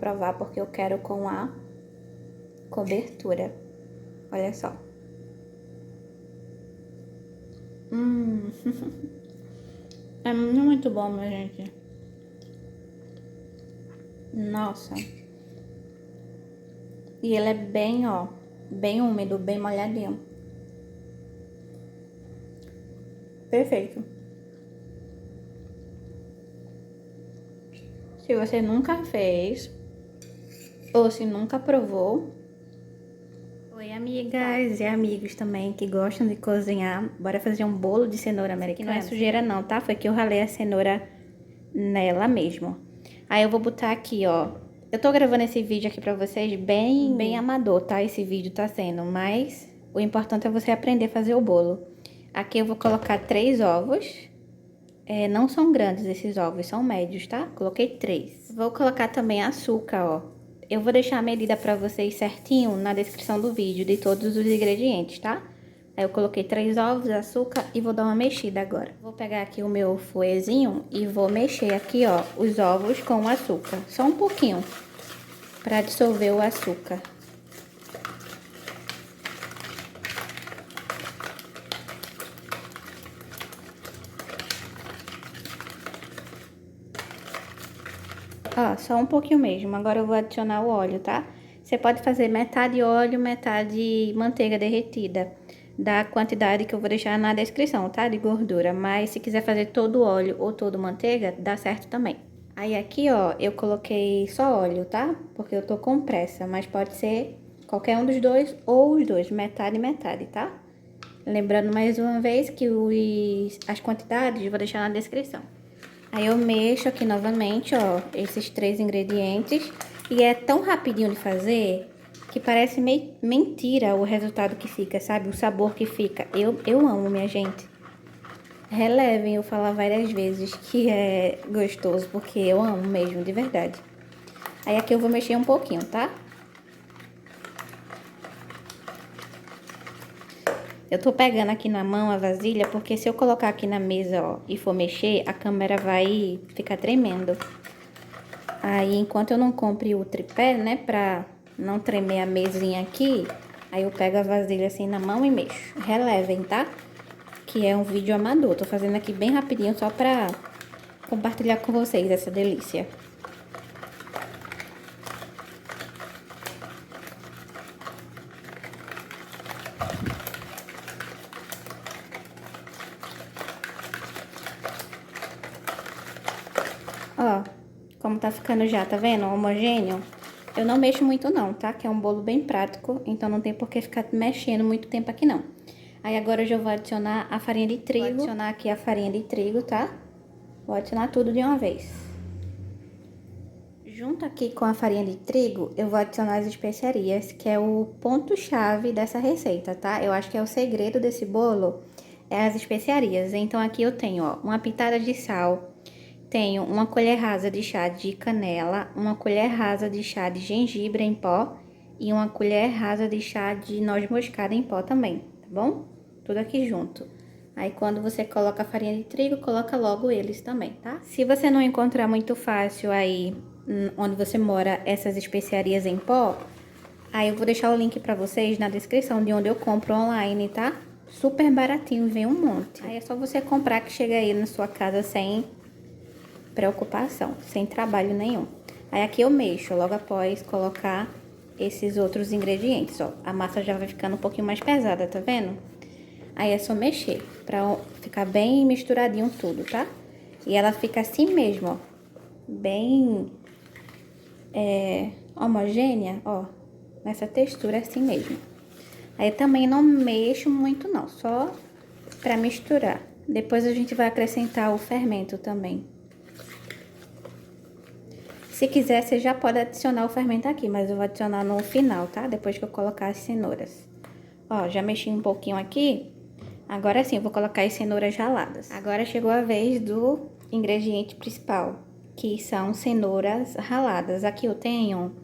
provar porque eu quero com a cobertura. Olha só. É muito bom, minha gente. Nossa. E ele é bem, ó, bem úmido, bem molhadinho. Perfeito. Se você nunca fez, ou se nunca provou... Oi, amigas e amigos também que gostam de cozinhar. Bora fazer um bolo de cenoura americana. Não é sujeira não, tá? Foi que eu ralei a cenoura nela mesmo. Aí eu vou botar aqui, ó. Eu tô gravando esse vídeo aqui pra vocês bem amador, tá? Esse vídeo tá sendo, mas o importante é você aprender a fazer o bolo. Aqui eu vou colocar 3 ovos. Não são grandes esses ovos, são médios, tá? Coloquei 3. Vou colocar também açúcar, ó. Eu vou deixar a medida pra vocês certinho na descrição do vídeo de todos os ingredientes, tá? Aí eu coloquei 3 ovos, açúcar e vou dar uma mexida agora. Vou pegar aqui o meu fouetzinho e vou mexer aqui, ó, os ovos com o açúcar. Só um pouquinho, pra dissolver o açúcar. Ó, só um pouquinho mesmo. Agora eu vou adicionar o óleo, tá? Você pode fazer metade óleo, metade manteiga derretida. Da quantidade que eu vou deixar na descrição, tá? De gordura. Mas se quiser fazer todo óleo ou todo manteiga, dá certo também. Aí aqui, ó, eu coloquei só óleo, tá? Porque eu tô com pressa, mas pode ser qualquer um dos dois ou os dois, metade e metade, tá? Lembrando mais uma vez que as quantidades eu vou deixar na descrição. Aí eu mexo aqui novamente, ó, esses 3 ingredientes. E é tão rapidinho de fazer que parece meio mentira o resultado que fica, sabe? O sabor que fica. Eu amo, minha gente. Relevem eu falar várias vezes que é gostoso, porque eu amo mesmo, de verdade. Aí aqui eu vou mexer um pouquinho, tá? Eu tô pegando aqui na mão a vasilha, porque se eu colocar aqui na mesa, ó, e for mexer, a câmera vai ficar tremendo. Aí, enquanto eu não compre o tripé, né, pra não tremer a mesinha aqui, aí eu pego a vasilha assim na mão e mexo. Relevem, tá? Que é um vídeo amador. Tô fazendo aqui bem rapidinho só pra compartilhar com vocês essa delícia. Ó, como tá ficando já, tá vendo? Homogêneo. Eu não mexo muito não, tá? Que é um bolo bem prático, então não tem por que ficar mexendo muito tempo aqui não. Aí agora eu já vou adicionar a farinha de trigo. Vou adicionar aqui a farinha de trigo, tá? Vou adicionar tudo de uma vez. Junto aqui com a farinha de trigo, eu vou adicionar as especiarias, que é o ponto-chave dessa receita, tá? Eu acho que é o segredo desse bolo, é as especiarias. Então aqui eu tenho, ó, uma pitada de sal, tenho uma colher rasa de chá de canela, uma colher rasa de chá de gengibre em pó e uma colher rasa de chá de noz moscada em pó também, tá bom? Tudo aqui junto. Aí, quando você coloca a farinha de trigo, coloca logo eles também, tá? Se você não encontrar muito fácil aí, onde você mora, essas especiarias em pó, aí eu vou deixar o link pra vocês na descrição de onde eu compro online, tá? Super baratinho, vem um monte. Aí é só você comprar que chega aí na sua casa sem preocupação, sem trabalho nenhum. Aí aqui eu mexo logo após colocar esses outros ingredientes, ó. A massa já vai ficando um pouquinho mais pesada, tá vendo? Aí é só mexer pra ficar bem misturadinho tudo, tá? E ela fica assim mesmo, ó. Bem homogênea, ó. Nessa textura assim mesmo. Aí também não mexo muito não, só pra misturar. Depois a gente vai acrescentar o fermento também. Se quiser, você já pode adicionar o fermento aqui, mas eu vou adicionar no final, tá? Depois que eu colocar as cenouras. Ó, já mexi um pouquinho aqui. Agora sim, eu vou colocar as cenouras raladas. Agora chegou a vez do ingrediente principal, que são cenouras raladas. Aqui eu tenho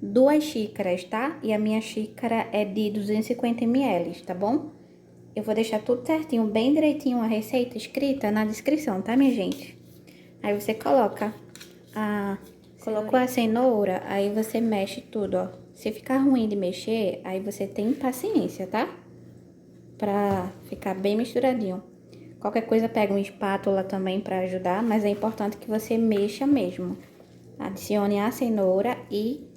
2 xícaras, tá? E a minha xícara é de 250 ml, tá bom? Eu vou deixar tudo certinho, bem direitinho a receita escrita na descrição, tá, minha gente? Aí você coloca a Colocou a cenoura, aí você mexe tudo, ó. Se ficar ruim de mexer, aí você tem paciência, tá? Pra ficar bem misturadinho. Qualquer coisa pega uma espátula também pra ajudar, mas é importante que você mexa mesmo. Adicione a cenoura e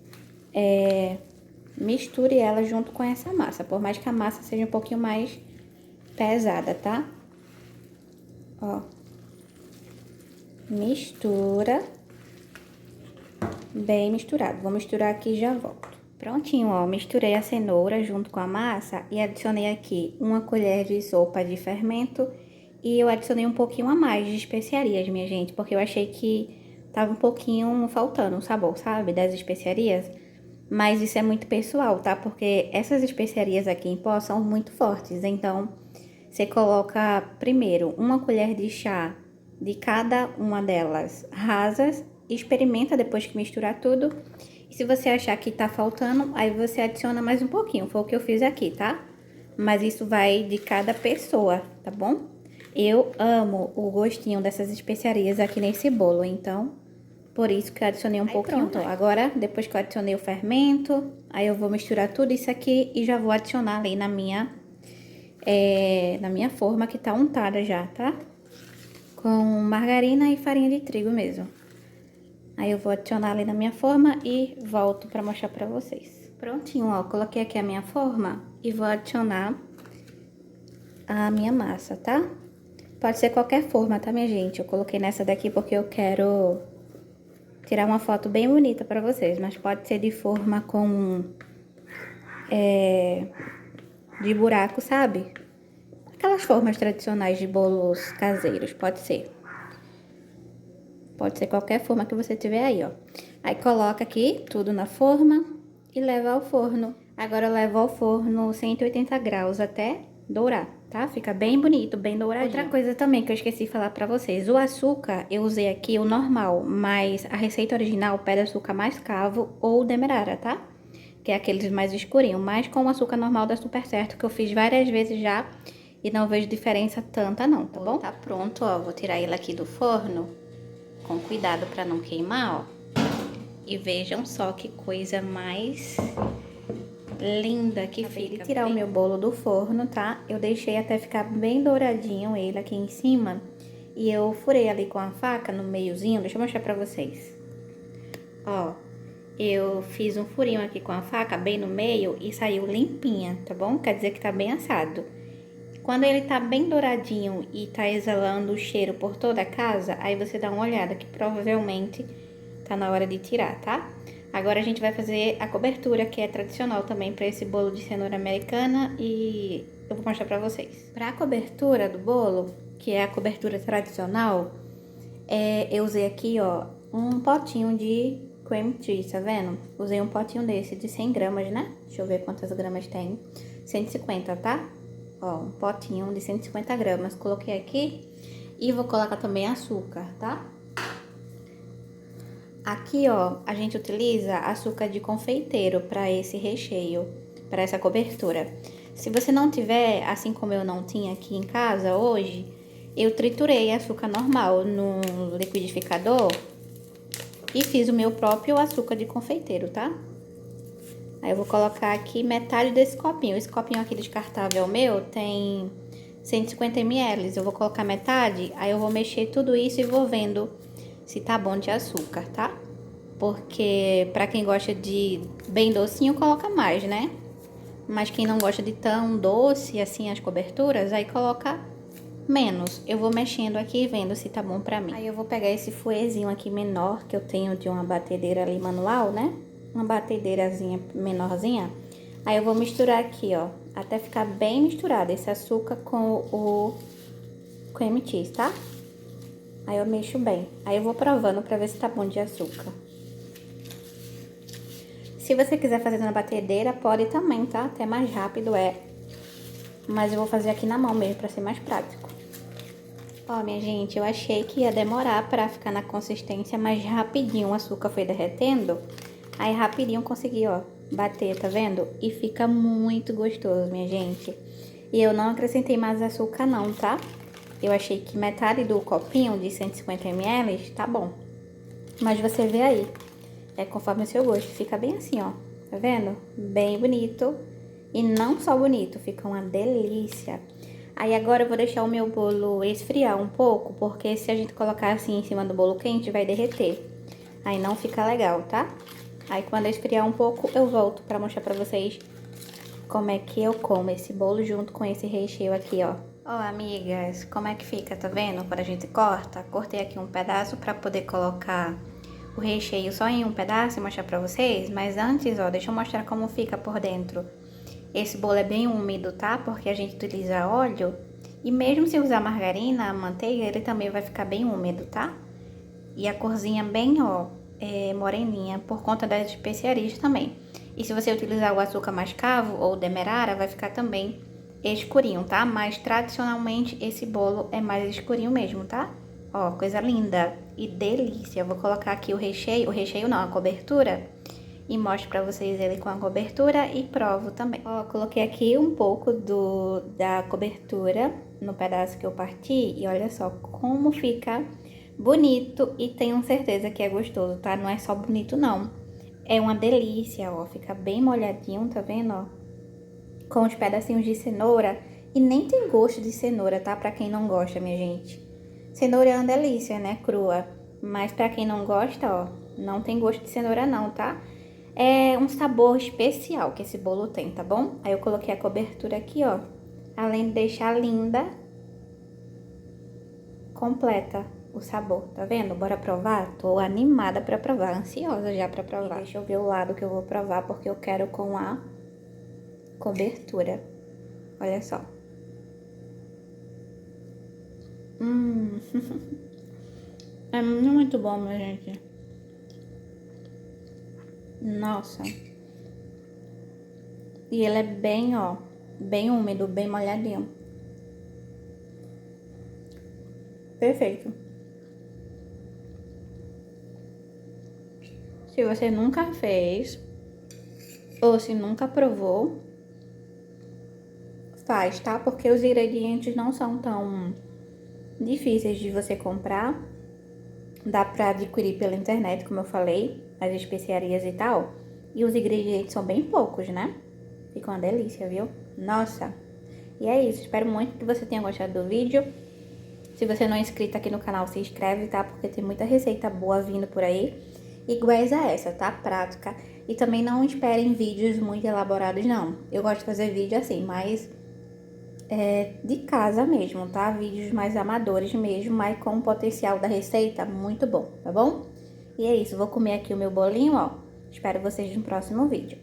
misture ela junto com essa massa, por mais que a massa seja um pouquinho mais pesada, tá? Ó. Mistura. Bem misturado. Vou misturar aqui e já volto. Prontinho, ó. Misturei a cenoura junto com a massa e adicionei aqui uma colher de sopa de fermento. E eu adicionei um pouquinho a mais de especiarias, minha gente, porque eu achei que tava um pouquinho faltando o sabor, sabe? Das especiarias. Mas isso é muito pessoal, tá? Porque essas especiarias aqui em pó são muito fortes. Então, você coloca primeiro uma colher de chá de cada uma delas rasas. Experimenta depois que misturar tudo. E se você achar que tá faltando, aí você adiciona mais um pouquinho. Foi o que eu fiz aqui, tá? Mas isso vai de cada pessoa, tá bom? Eu amo o gostinho dessas especiarias aqui nesse bolo, então por isso que eu adicionei um pouquinho. Pronto, agora depois que eu adicionei o fermento, aí eu vou misturar tudo isso aqui e já vou adicionar ali na minha forma que tá untada já, tá? Com margarina e farinha de trigo mesmo. Aí eu vou adicionar ali na minha forma e volto pra mostrar pra vocês. Prontinho, ó, coloquei aqui a minha forma e vou adicionar a minha massa, tá? Pode ser qualquer forma, tá, minha gente? Eu coloquei nessa daqui porque eu quero tirar uma foto bem bonita pra vocês, mas pode ser de forma com... de buraco, sabe? Aquelas formas tradicionais de bolos caseiros, pode ser. Pode ser qualquer forma que você tiver aí, ó. Aí coloca aqui tudo na forma e leva ao forno. Agora eu levo ao forno 180 graus até dourar, tá? Fica bem bonito, bem douradinho. Outra coisa também que eu esqueci de falar pra vocês. O açúcar eu usei aqui o normal, mas a receita original pede açúcar mascavo ou demerara, tá? Que é aqueles mais escurinhos. Mas com o açúcar normal dá super certo, que eu fiz várias vezes já e não vejo diferença tanta não, tá bom? Tá pronto, ó. Vou tirar ele aqui do forno. Com cuidado para não queimar, ó. E vejam só que coisa mais linda que fica. Acabei de tirar o meu bolo do forno, tá? Eu deixei até ficar bem douradinho ele aqui em cima. E eu furei ali com a faca no meiozinho. Deixa eu mostrar pra vocês. Ó, eu fiz um furinho aqui com a faca bem no meio e saiu limpinha, tá bom? Quer dizer que tá bem assado. Quando ele tá bem douradinho e tá exalando o cheiro por toda a casa, aí você dá uma olhada que provavelmente tá na hora de tirar, tá? Agora a gente vai fazer a cobertura, que é tradicional também para esse bolo de cenoura americana e eu vou mostrar pra vocês. Pra cobertura do bolo, que é a cobertura tradicional, eu usei aqui, ó, um potinho de cream cheese, tá vendo? Usei um potinho desse de 100 gramas, né? Deixa eu ver quantas gramas tem. 150, tá? Ó, um potinho de 150 gramas. Coloquei aqui e vou colocar também açúcar, tá? Aqui, ó, a gente utiliza açúcar de confeiteiro para esse recheio, para essa cobertura. Se você não tiver, assim como eu não tinha aqui em casa hoje, eu triturei açúcar normal no liquidificador e fiz o meu próprio açúcar de confeiteiro, tá? Aí eu vou colocar aqui metade desse copinho. Esse copinho aqui descartável meu tem 150 ml. Eu vou colocar metade, aí eu vou mexer tudo isso e vou vendo se tá bom de açúcar, tá? Porque pra quem gosta de bem docinho, coloca mais, né? Mas quem não gosta de tão doce, assim, as coberturas, aí coloca menos. Eu vou mexendo aqui e vendo se tá bom pra mim. Aí eu vou pegar esse fouetzinho aqui menor que eu tenho de uma batedeira ali manual, né? Uma batedeirazinha menorzinha. Aí eu vou misturar aqui, ó, até ficar bem misturado esse açúcar com o cream cheese, tá? Aí eu mexo bem. Aí eu vou provando pra ver se tá bom de açúcar. Se você quiser fazer na batedeira, pode também, tá? Até mais rápido Mas eu vou fazer aqui na mão mesmo, pra ser mais prático. Ó, minha gente, eu achei que ia demorar pra ficar na consistência, mas rapidinho o açúcar foi derretendo. Aí rapidinho eu consegui, ó, bater, tá vendo? E fica muito gostoso, minha gente. E eu não acrescentei mais açúcar não, tá? Eu achei que metade do copinho de 150 ml tá bom. Mas você vê aí. É conforme o seu gosto. Fica bem assim, ó. Tá vendo? Bem bonito. E não só bonito, fica uma delícia. Aí agora eu vou deixar o meu bolo esfriar um pouco, porque se a gente colocar assim em cima do bolo quente, vai derreter. Aí não fica legal, tá? Aí quando esfriar um pouco, eu volto pra mostrar pra vocês como é que eu como esse bolo junto com esse recheio aqui, ó. Ó, amigas, como é que fica, tá vendo? Quando a gente corta, cortei aqui um pedaço pra poder colocar o recheio só em um pedaço e mostrar pra vocês. Mas antes, ó, deixa eu mostrar como fica por dentro. Esse bolo é bem úmido, tá? Porque a gente utiliza óleo. E mesmo se usar margarina, manteiga, ele também vai ficar bem úmido, tá? E a corzinha bem, ó, moreninha, por conta das especiarias também. E se você utilizar o açúcar mascavo ou demerara, vai ficar também escurinho, tá? Mas tradicionalmente esse bolo é mais escurinho mesmo, tá? Ó, coisa linda e delícia. Eu vou colocar aqui o recheio não, a cobertura. E mostro pra vocês ele com a cobertura e provo também. Ó, coloquei aqui um pouco da cobertura no pedaço que eu parti. E olha só como fica bonito e tenho certeza que é gostoso, tá? Não é só bonito, não. É uma delícia, ó. Fica bem molhadinho, tá vendo, ó? Com os pedacinhos de cenoura. E nem tem gosto de cenoura, tá? Pra quem não gosta, minha gente. Cenoura é uma delícia, né? Crua. Mas pra quem não gosta, ó, não tem gosto de cenoura não, tá? É um sabor especial que esse bolo tem, tá bom? Aí eu coloquei a cobertura aqui, ó. Além de deixar linda, completa o sabor, tá vendo? Bora provar? Tô animada pra provar, ansiosa já pra provar. E deixa eu ver o lado que eu vou provar, porque eu quero com a cobertura. Olha só. É muito bom, minha gente. Nossa. E ele é bem, ó, bem úmido, bem molhadinho. Perfeito. Se você nunca fez, ou se nunca provou, faz, tá? Porque os ingredientes não são tão difíceis de você comprar. Dá pra adquirir pela internet, como eu falei, as especiarias e tal. E os ingredientes são bem poucos, né? Fica uma delícia, viu? Nossa! E é isso, espero muito que você tenha gostado do vídeo. Se você não é inscrito aqui no canal, se inscreve, tá? Porque tem muita receita boa vindo por aí. Iguais a essa, tá? Prática. E também não esperem vídeos muito elaborados, não. Eu gosto de fazer vídeo assim, mas de casa mesmo, tá? Vídeos mais amadores mesmo, mas com o potencial da receita muito bom, tá bom? E é isso, vou comer aqui o meu bolinho, ó. Espero vocês no próximo vídeo.